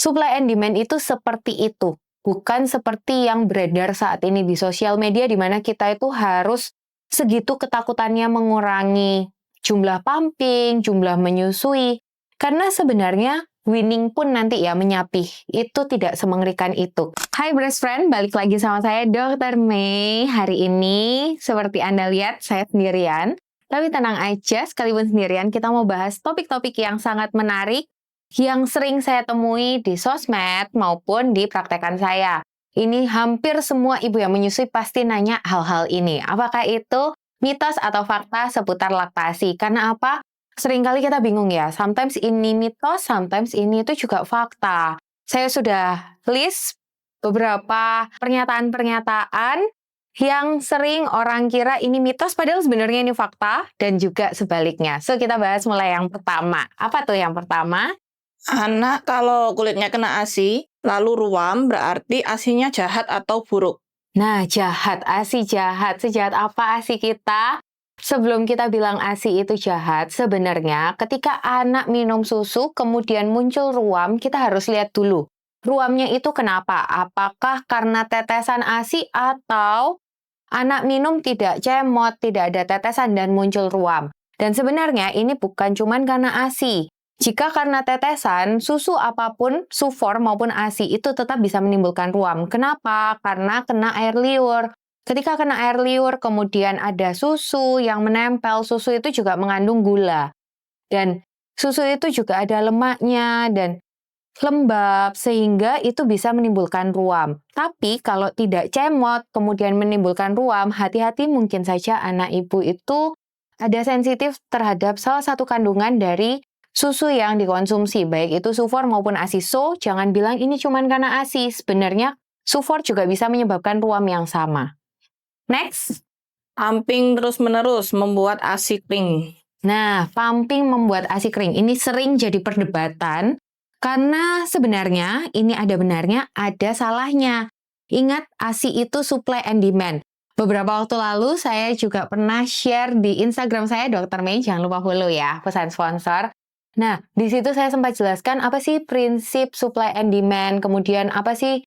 Supply and demand itu seperti itu, bukan seperti yang beredar saat ini di sosial media di mana kita itu harus segitu ketakutannya mengurangi jumlah pumping, jumlah menyusui. Karena sebenarnya winning pun nanti ya menyapih. Itu tidak semengerikan itu. Hai best friend, balik lagi sama saya Dr. May. Hari ini seperti Anda lihat saya sendirian. Tapi tenang aja, sekalipun sendirian kita mau bahas topik-topik yang sangat menarik yang sering saya temui di sosmed maupun di praktekan saya. Ini hampir semua ibu yang menyusui pasti nanya hal-hal ini. Apakah itu mitos atau fakta seputar laktasi? Karena apa? Seringkali kita bingung ya. Sometimes ini mitos, sometimes ini itu juga fakta. Saya sudah list beberapa pernyataan-pernyataan yang sering orang kira ini mitos, padahal sebenarnya ini fakta, dan juga sebaliknya. So, kita bahas mulai yang pertama. Apa tuh yang pertama? Anak kalau kulitnya kena ASI, lalu ruam, berarti ASI-nya jahat atau buruk. Nah, jahat, ASI jahat. Sejahat apa ASI kita? Sebelum kita bilang ASI itu jahat, sebenarnya ketika anak minum susu, kemudian muncul ruam, kita harus lihat dulu. Ruamnya itu kenapa? Apakah karena tetesan ASI atau anak minum tidak cemot, tidak ada tetesan dan muncul ruam? Dan sebenarnya ini bukan cuma karena ASI. Jika karena tetesan, susu apapun, sufor maupun ASI itu tetap bisa menimbulkan ruam. Kenapa? Karena kena air liur. Ketika kena air liur, kemudian ada susu yang menempel, susu itu juga mengandung gula. Dan susu itu juga ada lemaknya dan lembab, sehingga itu bisa menimbulkan ruam. Tapi kalau tidak cemot, kemudian menimbulkan ruam, hati-hati mungkin saja anak ibu itu ada sensitif terhadap salah satu kandungan dari susu yang dikonsumsi, baik itu sufor maupun ASI. So, jangan bilang ini cuma karena ASI. Sebenarnya, sufor juga bisa menyebabkan ruam yang sama. Next. Pumping terus-menerus membuat ASI kering. Nah, pumping membuat ASI kering. Ini sering jadi perdebatan, karena sebenarnya ini ada benarnya, ada salahnya. Ingat, ASI itu supply and demand. Beberapa waktu lalu, saya juga pernah share di Instagram saya, Dr. May, jangan lupa follow ya, pesan sponsor. Nah, di situ saya sempat jelaskan apa sih prinsip supply and demand, kemudian apa sih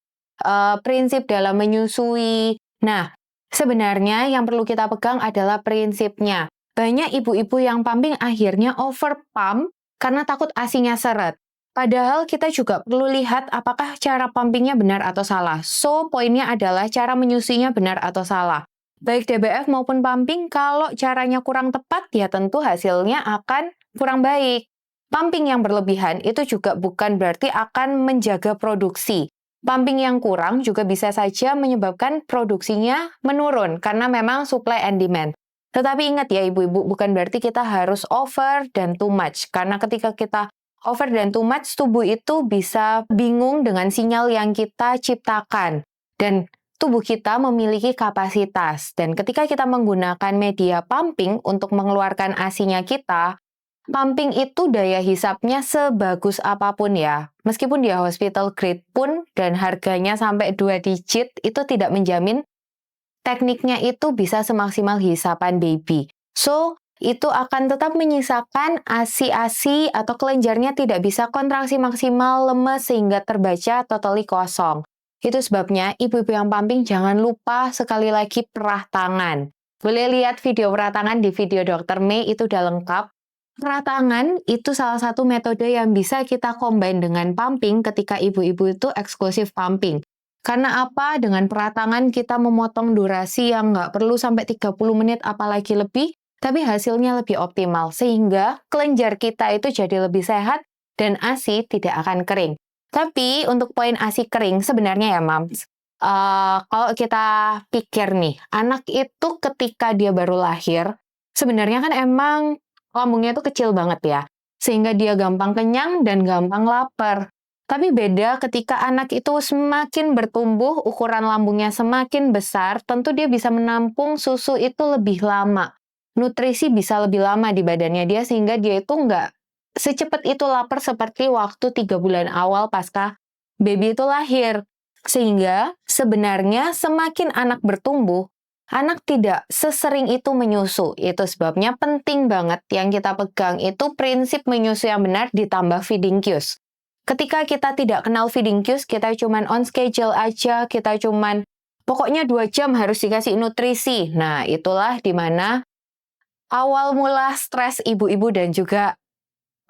prinsip dalam menyusui. Nah, sebenarnya yang perlu kita pegang adalah prinsipnya. Banyak ibu-ibu yang pumping akhirnya over pump karena takut ASI-nya seret. Padahal kita juga perlu lihat apakah cara pumpingnya benar atau salah. So, poinnya adalah cara menyusuinya benar atau salah. Baik DBF maupun pumping, kalau caranya kurang tepat, ya tentu hasilnya akan kurang baik. Pumping yang berlebihan itu juga bukan berarti akan menjaga produksi. Pumping yang kurang juga bisa saja menyebabkan produksinya menurun karena memang supply and demand. Tetapi ingat ya ibu-ibu, bukan berarti kita harus over dan too much. Karena ketika kita over dan too much, tubuh itu bisa bingung dengan sinyal yang kita ciptakan. Dan tubuh kita memiliki kapasitas. Dan ketika kita menggunakan media pumping untuk mengeluarkan ASI-nya kita, pumping itu daya hisapnya sebagus apapun ya. Meskipun dia hospital grade pun dan harganya sampai 2 digit, itu tidak menjamin tekniknya itu bisa semaksimal hisapan baby. So, itu akan tetap menyisakan ASI-ASI atau kelenjarnya tidak bisa kontraksi maksimal, lemes sehingga terbaca totally kosong. Itu sebabnya ibu-ibu yang pumping jangan lupa sekali lagi perah tangan. Boleh lihat video perah tangan di video Dr. May, itu udah lengkap. Perah tangan itu salah satu metode yang bisa kita combine dengan pumping ketika ibu-ibu itu eksklusif pumping. Karena apa? Dengan perah tangan kita memotong durasi yang nggak perlu sampai 30 menit apalagi lebih, tapi hasilnya lebih optimal. Sehingga kelenjar kita itu jadi lebih sehat dan ASI tidak akan kering. Tapi untuk poin ASI kering sebenarnya ya Mams, kalau kita pikir nih, anak itu ketika dia baru lahir, sebenarnya kan emang lambungnya itu kecil banget ya, sehingga dia gampang kenyang dan gampang lapar. Tapi beda ketika anak itu semakin bertumbuh, ukuran lambungnya semakin besar, tentu dia bisa menampung susu itu lebih lama. Nutrisi bisa lebih lama di badannya dia, sehingga dia itu nggak secepat itu lapar seperti waktu 3 bulan awal pasca baby itu lahir. Sehingga sebenarnya semakin anak bertumbuh, anak tidak sesering itu menyusu. Itu sebabnya penting banget yang kita pegang itu prinsip menyusu yang benar ditambah feeding cues. Ketika kita tidak kenal feeding cues, kita cuman on schedule aja, kita cuman pokoknya 2 jam harus dikasih nutrisi. Nah, itulah dimana awal mula stres ibu-ibu dan juga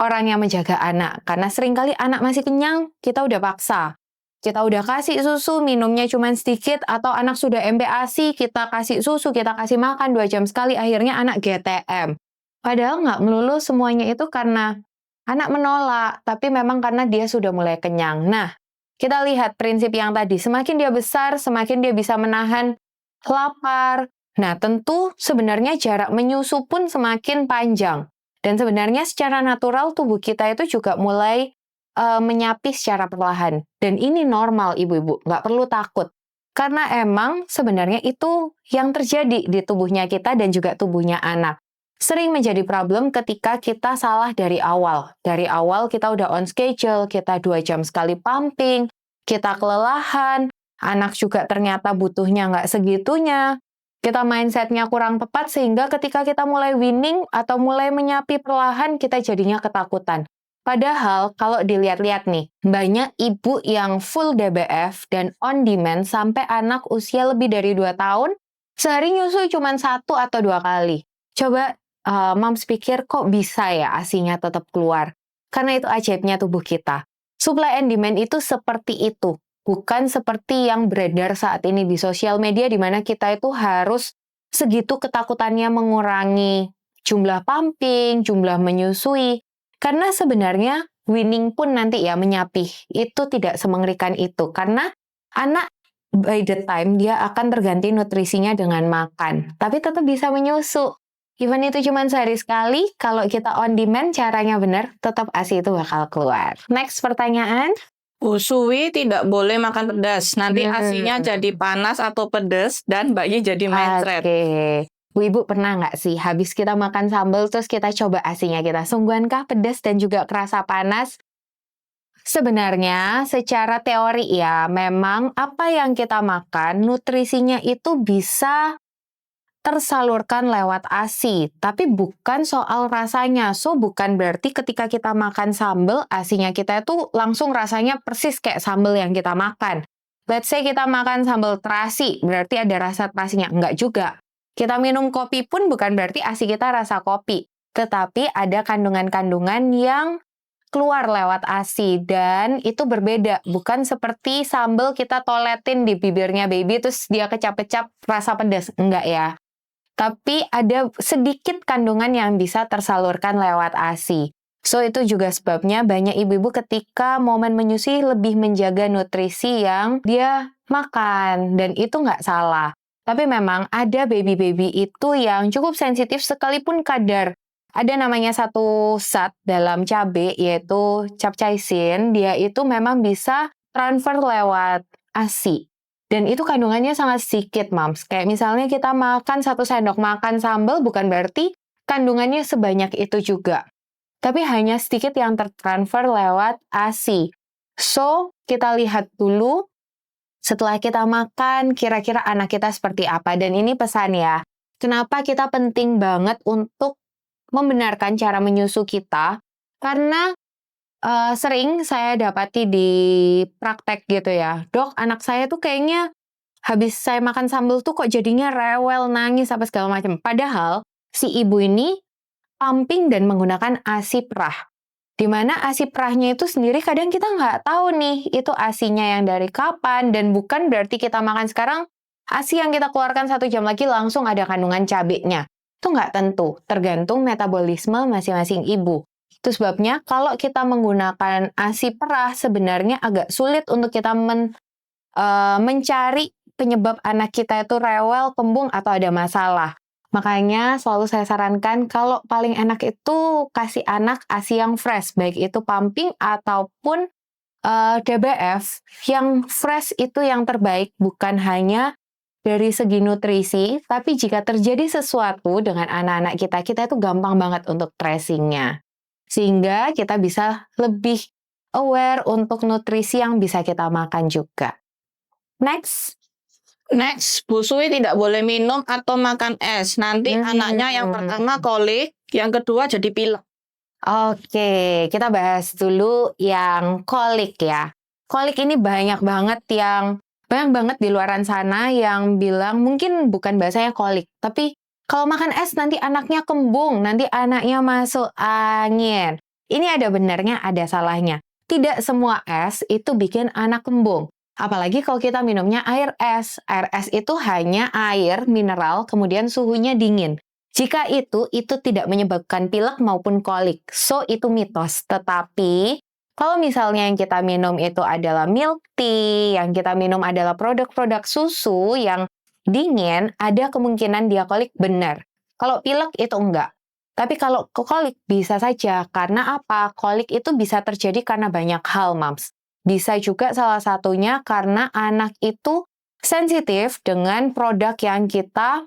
orang yang menjaga anak. Karena seringkali anak masih kenyang, kita udah paksa. Kita udah kasih susu, minumnya cuma sedikit, atau anak sudah MPASI, kita kasih susu, kita kasih makan 2 jam sekali, akhirnya anak GTM. Padahal nggak melulu semuanya itu karena anak menolak, tapi memang karena dia sudah mulai kenyang. Nah, kita lihat prinsip yang tadi, semakin dia besar, semakin dia bisa menahan lapar. Nah, tentu sebenarnya jarak menyusu pun semakin panjang. Dan sebenarnya secara natural tubuh kita itu juga mulai menyapi secara perlahan. Dan ini normal ibu-ibu, nggak perlu takut. Karena emang sebenarnya itu yang terjadi di tubuhnya kita dan juga tubuhnya anak. Sering menjadi problem ketika kita salah dari awal. Dari awal kita udah on schedule, kita 2 jam sekali pumping, kita kelelahan, anak juga ternyata butuhnya nggak segitunya, kita mindset-nya kurang tepat sehingga ketika kita mulai winning atau mulai menyapi perlahan, kita jadinya ketakutan. Padahal kalau dilihat-lihat nih, banyak ibu yang full DBF dan on demand sampai anak usia lebih dari 2 tahun, sehari nyusu cuma 1 atau 2 kali. Coba moms pikir kok bisa ya ASI-nya tetap keluar? Karena itu ajaibnya tubuh kita. Supply and demand itu seperti itu. Bukan seperti yang beredar saat ini di sosial media di mana kita itu harus segitu ketakutannya mengurangi jumlah pumping, jumlah menyusui. Karena sebenarnya winning pun nanti ya menyapih. Itu tidak semengerikan itu. Karena anak by the time dia akan terganti nutrisinya dengan makan. Tapi tetap bisa menyusu. Even itu cuma sehari sekali, kalau kita on demand caranya benar, tetap ASI itu bakal keluar. Next pertanyaan. Bu Suwi tidak boleh makan pedas. Nanti ASI-nya jadi panas atau pedas dan bayi jadi mencret. Oke. Bu Ibu pernah nggak sih habis kita makan sambal terus kita coba ASI-nya kita sungguhankah pedas dan juga kerasa panas? Sebenarnya secara teori ya, memang apa yang kita makan nutrisinya itu bisa tersalurkan lewat ASI, tapi bukan soal rasanya. So, bukan berarti ketika kita makan sambal, ASI-nya kita itu langsung rasanya persis kayak sambal yang kita makan. Let's say kita makan sambal terasi, berarti ada rasa terasinya. Enggak juga. Kita minum kopi pun bukan berarti ASI kita rasa kopi. Tetapi ada kandungan-kandungan yang keluar lewat ASI, dan itu berbeda. Bukan seperti sambal kita toletin di bibirnya baby, terus dia kecap-kecap rasa pedas. Enggak ya. Tapi ada sedikit kandungan yang bisa tersalurkan lewat ASI. So, itu juga sebabnya banyak ibu-ibu ketika momen menyusui lebih menjaga nutrisi yang dia makan. Dan itu nggak salah. Tapi memang ada baby-baby itu yang cukup sensitif sekalipun kadar. Ada namanya satu zat dalam cabai, yaitu capsaicin. Dia itu memang bisa transfer lewat ASI. Dan itu kandungannya sangat sedikit, Mams. Kayak misalnya kita makan 1 sendok makan sambal, bukan berarti kandungannya sebanyak itu juga. Tapi hanya sedikit yang tertransfer lewat ASI. So, kita lihat dulu setelah kita makan, kira-kira anak kita seperti apa. Dan ini pesan ya, kenapa kita penting banget untuk membenarkan cara menyusu kita, karena sering saya dapati di praktek gitu ya, dok, anak saya tuh kayaknya habis saya makan sambal tuh kok jadinya rewel, nangis, apa segala macam. Padahal si ibu ini pumping dan menggunakan ASI perah. Di mana ASI perahnya itu sendiri kadang kita nggak tahu nih, itu ASInya yang dari kapan, dan bukan berarti kita makan sekarang, ASI yang kita keluarkan 1 jam lagi langsung ada kandungan cabenya. Itu nggak tentu, tergantung metabolisme masing-masing ibu. Itu sebabnya kalau kita menggunakan ASI perah sebenarnya agak sulit untuk kita mencari penyebab anak kita itu rewel, kembung, atau ada masalah. Makanya selalu saya sarankan kalau paling enak itu kasih anak ASI yang fresh, baik itu pumping ataupun DBF. Yang fresh itu yang terbaik, bukan hanya dari segi nutrisi, tapi jika terjadi sesuatu dengan anak-anak kita, kita itu gampang banget untuk tracing-nya. Sehingga kita bisa lebih aware untuk nutrisi yang bisa kita makan juga. Next, Bu Suwi tidak boleh minum atau makan es. Nanti anaknya yang pertama kolik, yang kedua jadi pilek. Oke, kita bahas dulu yang kolik ya. Kolik ini banyak banget di luaran sana yang bilang mungkin bukan bahasanya kolik, tapi kalau makan es nanti anaknya kembung, nanti anaknya masuk angin. Ini ada benarnya, ada salahnya. Tidak semua es itu bikin anak kembung. Apalagi kalau kita minumnya air es. Air es itu hanya air mineral, kemudian suhunya dingin. Jika itu tidak menyebabkan pilek maupun kolik. So, itu mitos. Tetapi, kalau misalnya yang kita minum itu adalah milk tea, yang kita minum adalah produk-produk susu yang dingin, ada kemungkinan dia kolik benar. Kalau pilek itu enggak. Tapi kalau kolik bisa saja. Karena apa? Kolik itu bisa terjadi karena banyak hal, Mams. Bisa juga salah satunya karena anak itu sensitif dengan produk yang kita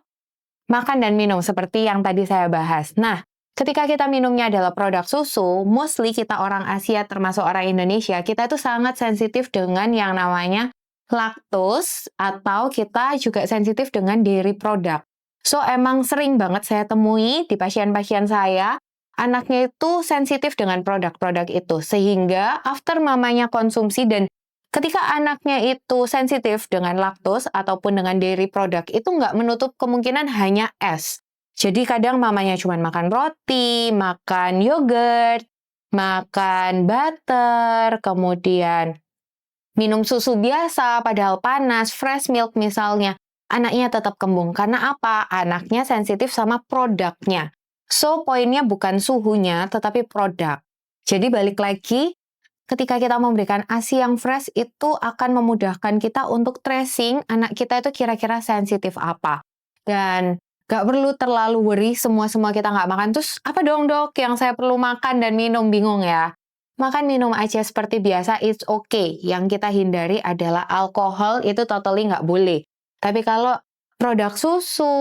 makan dan minum, seperti yang tadi saya bahas. Nah, ketika kita minumnya adalah produk susu, mostly kita orang Asia termasuk orang Indonesia, kita itu sangat sensitif dengan yang namanya laktos, atau kita juga sensitif dengan dairy product. So, emang sering banget saya temui di pasien-pasien saya, anaknya itu sensitif dengan produk-produk itu. Sehingga after mamanya konsumsi dan ketika anaknya itu sensitif dengan laktos ataupun dengan dairy product, itu nggak menutup kemungkinan hanya es. Jadi kadang mamanya cuma makan roti, makan yogurt, makan butter, kemudian minum susu biasa padahal panas, fresh milk misalnya. Anaknya tetap kembung. Karena apa? Anaknya sensitif sama produknya. So, poinnya bukan suhunya, tetapi produk. Jadi balik lagi, ketika kita memberikan ASI yang fresh itu akan memudahkan kita untuk tracing anak kita itu kira-kira sensitif apa. Dan nggak perlu terlalu worry semua kita nggak makan. Terus apa dong dok yang saya perlu makan dan minum? Bingung ya? Makan minum aja seperti biasa, it's okay. Yang kita hindari adalah alkohol, itu totally nggak boleh. Tapi kalau produk susu,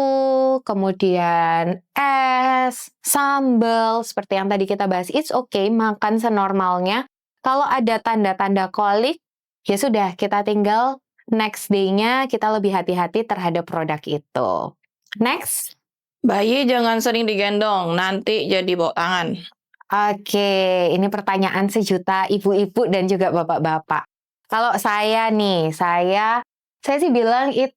kemudian es, sambal, seperti yang tadi kita bahas, it's okay, makan senormalnya. Kalau ada tanda-tanda kolik, ya sudah, kita tinggal next day-nya kita lebih hati-hati terhadap produk itu. Next. Bayi jangan sering digendong, nanti jadi bawa tangan. Oke, ini pertanyaan sejuta ibu-ibu dan juga bapak-bapak. Kalau saya nih, saya sih bilang itu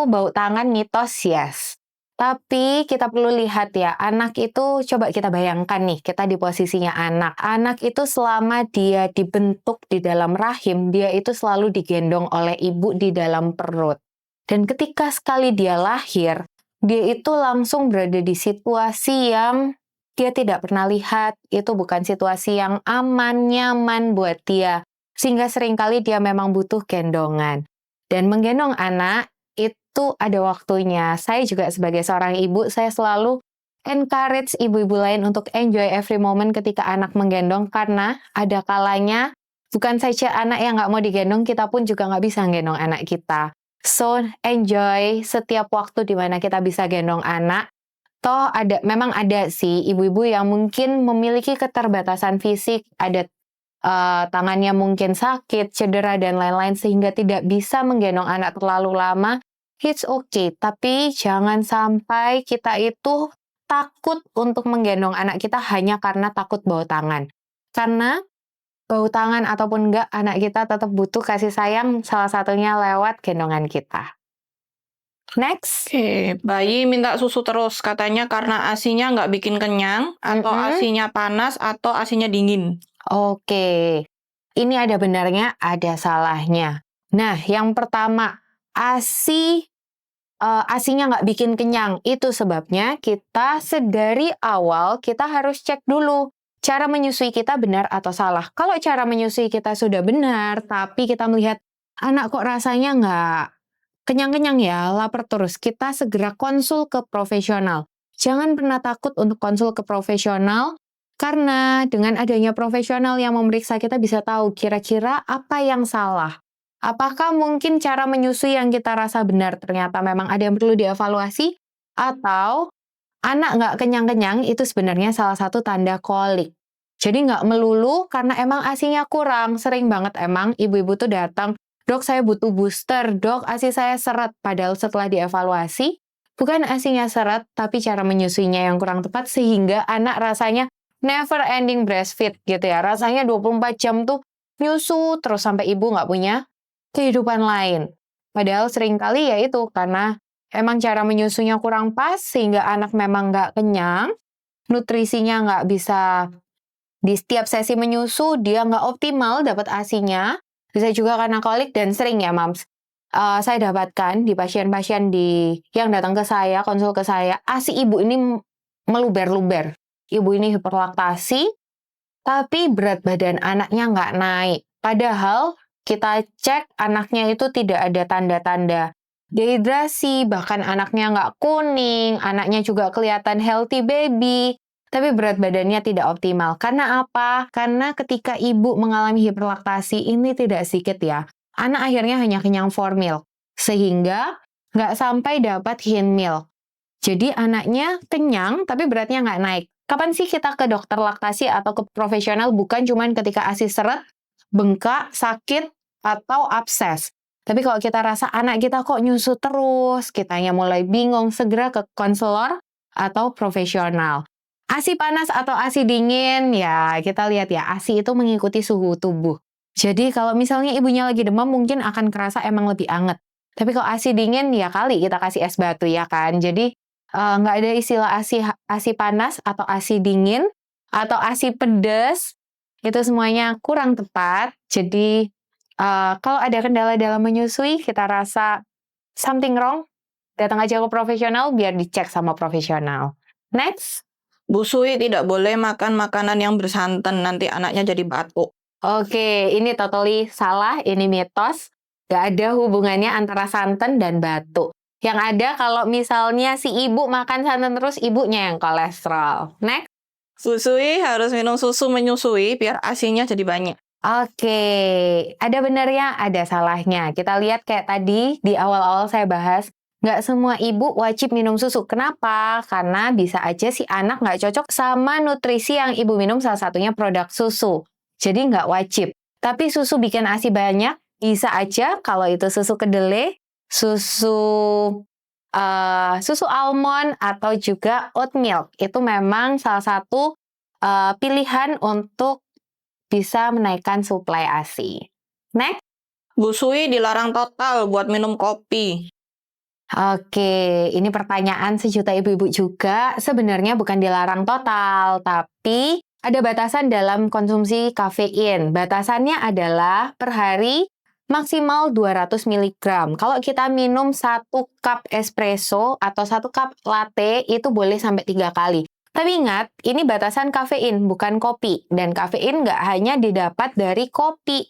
bau tangan mitos, yes. Tapi kita perlu lihat ya, anak itu coba kita bayangkan nih, kita di posisinya anak. Anak itu selama dia dibentuk di dalam rahim, dia itu selalu digendong oleh ibu di dalam perut. Dan ketika sekali dia lahir, dia itu langsung berada di situasi yang dia tidak pernah lihat, itu bukan situasi yang aman, nyaman buat dia. Sehingga seringkali dia memang butuh gendongan. Dan menggendong anak, itu ada waktunya. Saya juga sebagai seorang ibu, saya selalu encourage ibu-ibu lain untuk enjoy every moment ketika anak menggendong, karena ada kalanya, bukan saja anak yang nggak mau digendong, kita pun juga nggak bisa gendong anak kita. So, enjoy setiap waktu di mana kita bisa gendong anak. Toh memang ada sih ibu-ibu yang mungkin memiliki keterbatasan fisik, ada tangannya mungkin sakit, cedera, dan lain-lain sehingga tidak bisa menggendong anak terlalu lama. It's okay, tapi jangan sampai kita itu takut untuk menggendong anak kita hanya karena takut bau tangan. Karena bau tangan ataupun enggak, anak kita tetap butuh kasih sayang, salah satunya lewat gendongan kita. Next. Oke, bayi minta susu terus, katanya karena ASI-nya nggak bikin kenyang, atau ASI-nya panas, atau ASI-nya dingin. Oke, ini ada benarnya, ada salahnya. Nah, yang pertama, ASI-nya nggak bikin kenyang. Itu sebabnya kita sedari awal kita harus cek dulu cara menyusui kita benar atau salah. Kalau cara menyusui kita sudah benar, tapi kita melihat anak kok rasanya nggak kenyang-kenyang ya, lapar terus, kita segera konsul ke profesional. Jangan pernah takut untuk konsul ke profesional, karena dengan adanya profesional yang memeriksa kita bisa tahu kira-kira apa yang salah. Apakah mungkin cara menyusui yang kita rasa benar ternyata memang ada yang perlu dievaluasi? Atau anak nggak kenyang-kenyang itu sebenarnya salah satu tanda kolik. Jadi nggak melulu karena emang ASI-nya kurang. Sering banget emang ibu-ibu tuh datang, dok saya butuh booster, dok ASI saya seret. Padahal setelah dievaluasi, bukan ASI-nya seret, tapi cara menyusuinya yang kurang tepat sehingga anak rasanya never ending breastfeed gitu ya. Rasanya 24 jam tuh nyusu terus sampai ibu nggak punya kehidupan lain. Padahal seringkali ya itu karena emang cara menyusunya kurang pas sehingga anak memang nggak kenyang, nutrisinya nggak bisa di setiap sesi menyusu dia nggak optimal dapat ASI-nya, bisa juga karena kolik dan sering ya Mams. Saya dapatkan di pasien-pasien yang datang ke saya, konsul ke saya, ASI ibu ini meluber-luber. Ibu ini hiperlaktasi, tapi berat badan anaknya nggak naik. Padahal kita cek anaknya itu tidak ada tanda-tanda dehidrasi, bahkan anaknya nggak kuning, anaknya juga kelihatan healthy baby, tapi berat badannya tidak optimal. Karena apa? Karena ketika ibu mengalami hiperlaktasi, ini tidak sedikit ya. Anak akhirnya hanya kenyang formil, sehingga nggak sampai dapat hin milk. Jadi anaknya kenyang, tapi beratnya nggak naik. Kapan sih kita ke dokter laktasi atau ke profesional? Bukan cuma ketika ASI seret, bengkak, sakit, atau abses. Tapi kalau kita rasa anak kita kok nyusu terus, kitanya mulai bingung, segera ke konselor atau profesional. ASI panas atau ASI dingin, ya kita lihat ya, ASI itu mengikuti suhu tubuh. Jadi kalau misalnya ibunya lagi demam, mungkin akan kerasa emang lebih anget. Tapi kalau ASI dingin, ya kali kita kasih es batu ya kan. Jadi nggak ada istilah ASI panas atau ASI dingin atau ASI pedas, itu semuanya kurang tepat. Jadi kalau ada kendala dalam menyusui, kita rasa something wrong, datang aja ke profesional biar dicek sama profesional. Next. Bu Sui tidak boleh makan makanan yang bersantan, nanti anaknya jadi batuk. Oke, ini totally salah, ini mitos. Gak ada hubungannya antara santan dan batuk. Yang ada kalau misalnya si ibu makan santan terus, ibunya yang kolesterol. Next. Bu Sui harus minum susu menyusui biar ASI-nya jadi banyak. Oke, ada benarnya, ada salahnya. Kita lihat kayak tadi di awal-awal saya bahas, nggak semua ibu wajib minum susu. Kenapa? Karena bisa aja si anak nggak cocok sama nutrisi yang ibu minum, salah satunya produk susu. Jadi nggak wajib. Tapi susu bikin ASI banyak, bisa aja kalau itu susu kedelai, susu almond, atau juga oat milk. Itu memang salah satu pilihan untuk bisa menaikkan suplai ASI. Next. Bu Sui dilarang total buat minum kopi. Oke, ini pertanyaan sejuta ibu-ibu juga. Sebenarnya bukan dilarang total, tapi ada batasan dalam konsumsi kafein. Batasannya adalah per hari maksimal 200 mg. Kalau kita minum 1 cup espresso atau 1 cup latte, itu boleh sampai 3 kali. Tapi ingat, ini batasan kafein, bukan kopi. Dan kafein nggak hanya didapat dari kopi.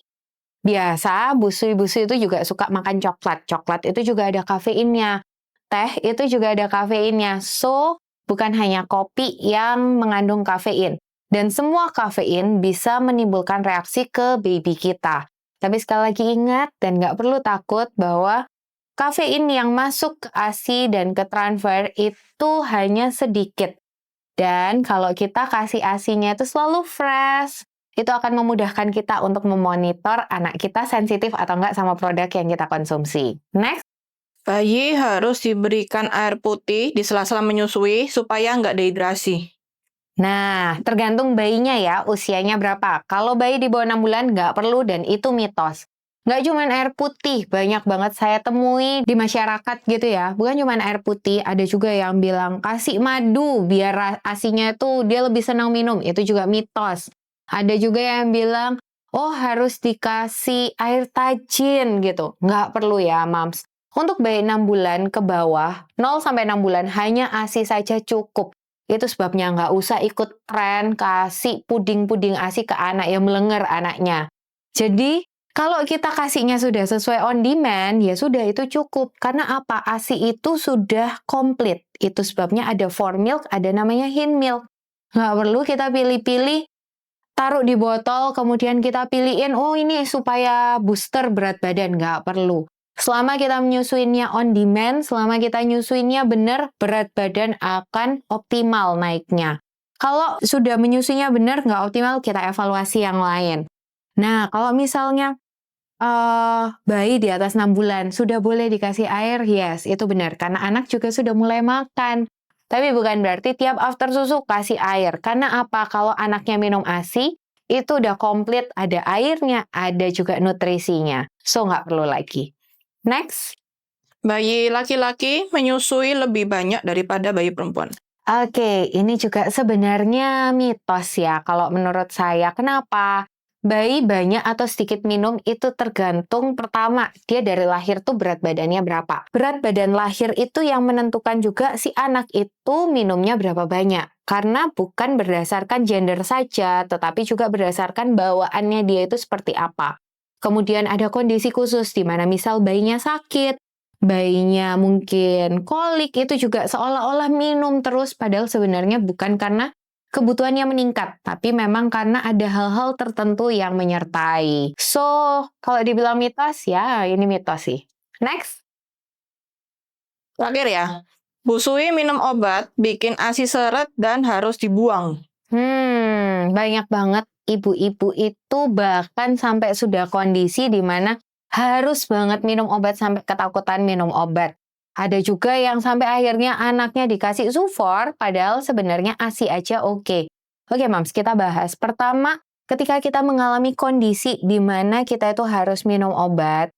Biasa, busui-busui itu juga suka makan coklat. Coklat itu juga ada kafeinnya. Teh itu juga ada kafeinnya. So, bukan hanya kopi yang mengandung kafein. Dan semua kafein bisa menimbulkan reaksi ke baby kita. Tapi sekali lagi ingat, dan nggak perlu takut bahwa kafein yang masuk ke ASI dan ke transfer itu hanya sedikit. Dan kalau kita kasih ASI-nya itu selalu fresh, itu akan memudahkan kita untuk memonitor anak kita sensitif atau enggak sama produk yang kita konsumsi. Next. Bayi harus diberikan air putih di sela-sela menyusui supaya nggak dehidrasi. Nah, tergantung bayinya ya, usianya berapa. Kalau bayi di bawah 6 bulan nggak perlu dan itu mitos. Nggak cuma air putih, banyak banget saya temui di masyarakat gitu ya. Bukan cuma air putih, ada juga yang bilang kasih madu biar ASI-nya itu dia lebih senang minum. Itu juga mitos. Ada juga yang bilang, oh harus dikasih air tajin gitu. Nggak perlu ya, Mams. Untuk bayi 6 bulan ke bawah, 0 sampai 6 bulan hanya ASI saja cukup. Itu sebabnya nggak usah ikut tren kasih puding-puding ASI ke anak yang melenger anaknya. Jadi, kalau kita kasihnya sudah sesuai on demand, ya sudah itu cukup. Karena apa? ASI itu sudah komplit. Itu sebabnya ada for milk, ada namanya hin milk. Nggak perlu kita pilih-pilih, taruh di botol, kemudian kita pilihin, oh ini supaya booster berat badan. Nggak perlu. Selama kita menyusuinnya on demand, selama kita nyusuinnya benar, berat badan akan optimal naiknya. Kalau sudah menyusuinya benar, nggak optimal, kita evaluasi yang lain. Nah, kalau misalnya bayi di atas 6 bulan sudah boleh dikasih air, yes, itu benar. Karena anak juga sudah mulai makan. Tapi bukan berarti tiap after susu kasih air. Karena apa? Kalau anaknya minum ASI, itu udah komplit, ada airnya, ada juga nutrisinya. So, nggak perlu lagi. Next. Bayi laki-laki menyusui lebih banyak daripada bayi perempuan. Oke, ini juga sebenarnya mitos ya kalau menurut saya. Kenapa? Bayi banyak atau sedikit minum itu tergantung pertama, dia dari lahir tuh berat badannya berapa. Berat badan lahir itu yang menentukan juga si anak itu minumnya berapa banyak. Karena bukan berdasarkan gender saja, tetapi juga berdasarkan bawaannya dia itu seperti apa. Kemudian ada kondisi khusus di mana misal bayinya sakit, bayinya mungkin kolik, itu juga seolah-olah minum terus, padahal sebenarnya bukan karena kebutuhannya meningkat, tapi memang karena ada hal-hal tertentu yang menyertai. So, kalau dibilang mitos, ya ini mitos sih. Next. Terakhir ya, busui minum obat bikin ASI seret dan harus dibuang. Banyak banget ibu-ibu itu bahkan sampai sudah kondisi di mana harus banget minum obat sampai ketakutan minum obat. Ada juga yang sampai akhirnya anaknya dikasih Sufor, padahal sebenarnya ASI aja oke. Oke, Mams, kita bahas. Pertama, ketika kita mengalami kondisi di mana kita itu harus minum obat,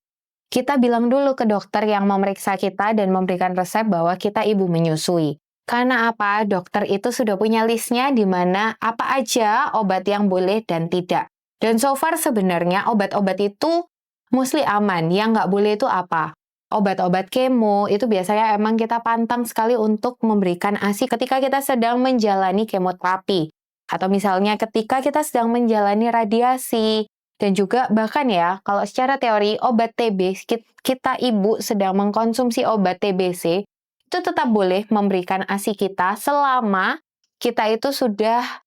kita bilang dulu ke dokter yang memeriksa kita dan memberikan resep bahwa kita ibu menyusui. Karena apa? Dokter itu sudah punya listnya di mana apa aja obat yang boleh dan tidak. Dan so far sebenarnya obat-obat itu mostly aman. Yang nggak boleh itu apa? Obat-obat kemo itu biasanya emang kita pantang sekali untuk memberikan ASI ketika kita sedang menjalani kemoterapi. Atau misalnya ketika kita sedang menjalani radiasi. Dan juga bahkan ya, kalau secara teori obat TB, kita ibu sedang mengkonsumsi obat TBC, itu tetap boleh memberikan ASI kita selama kita itu sudah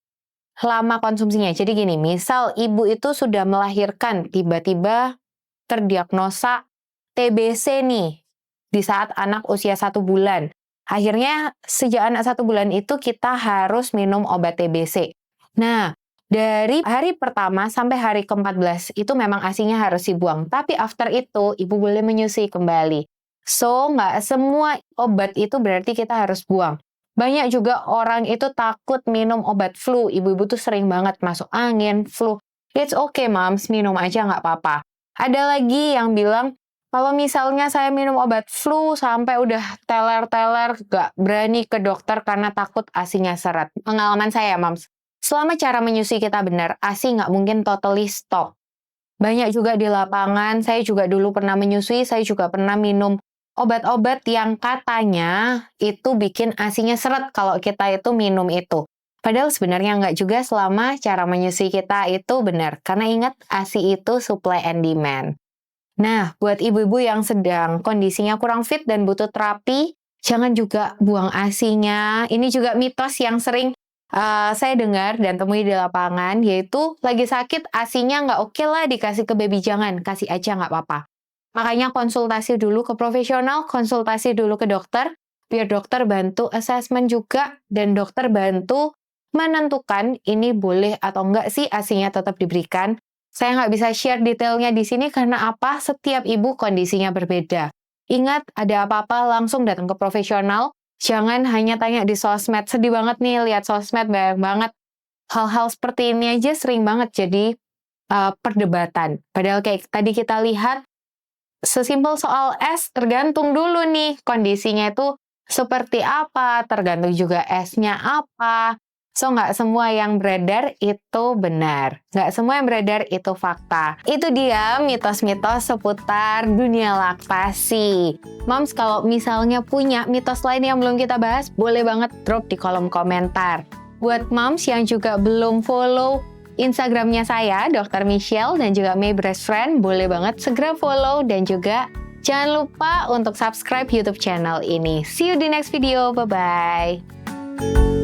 lama konsumsinya. Jadi gini, misal ibu itu sudah melahirkan, tiba-tiba terdiagnosa TBC nih, di saat anak usia 1 bulan. Akhirnya, sejak anak 1 bulan itu kita harus minum obat TBC. Nah, dari hari pertama sampai hari ke-14 itu memang ASInya harus dibuang. Tapi after itu, ibu boleh menyusui kembali. So, nggak semua obat itu berarti kita harus buang. Banyak juga orang itu takut minum obat flu. Ibu-ibu tuh sering banget masuk angin, flu. It's okay, Moms, minum aja nggak apa-apa. Ada lagi yang bilang, kalau misalnya saya minum obat flu sampai udah teler-teler, nggak berani ke dokter karena takut ASInya seret. Pengalaman saya, Moms, selama cara menyusui kita benar, ASI nggak mungkin totally stop. Banyak juga di lapangan, saya juga dulu pernah menyusui, saya juga pernah minum obat-obat yang katanya itu bikin ASInya seret kalau kita itu minum itu. Padahal sebenarnya nggak juga selama cara menyusui kita itu benar. Karena ingat, ASI itu supply and demand. Nah, buat ibu-ibu yang sedang kondisinya kurang fit dan butuh terapi, jangan juga buang ASInya. Ini juga mitos yang sering saya dengar dan temui di lapangan, yaitu lagi sakit ASInya nggak oke lah dikasih ke baby, jangan, kasih aja nggak apa-apa. Makanya konsultasi dulu ke profesional, konsultasi dulu ke dokter, biar dokter bantu assessment juga, dan dokter bantu menentukan ini boleh atau enggak sih ASInya tetap diberikan. Saya nggak bisa share detailnya di sini karena apa? Setiap ibu kondisinya berbeda. Ingat, ada apa-apa langsung datang ke profesional. Jangan hanya tanya di sosmed. Sedih banget nih lihat sosmed, banyak banget. Hal-hal seperti ini aja sering banget jadi perdebatan. Padahal kayak tadi kita lihat, sesimpel soal es, tergantung dulu nih kondisinya itu seperti apa, tergantung juga esnya apa. So, nggak semua yang beredar itu benar. Nggak semua yang beredar itu fakta. Itu dia mitos-mitos seputar dunia laktasi. Moms, kalau misalnya punya mitos lain yang belum kita bahas, boleh banget drop di kolom komentar. Buat moms yang juga belum follow Instagramnya saya, Dr. Michelle, dan juga My Breast Friend, boleh banget segera follow dan juga jangan lupa untuk subscribe YouTube channel ini. See you di next video. Bye-bye.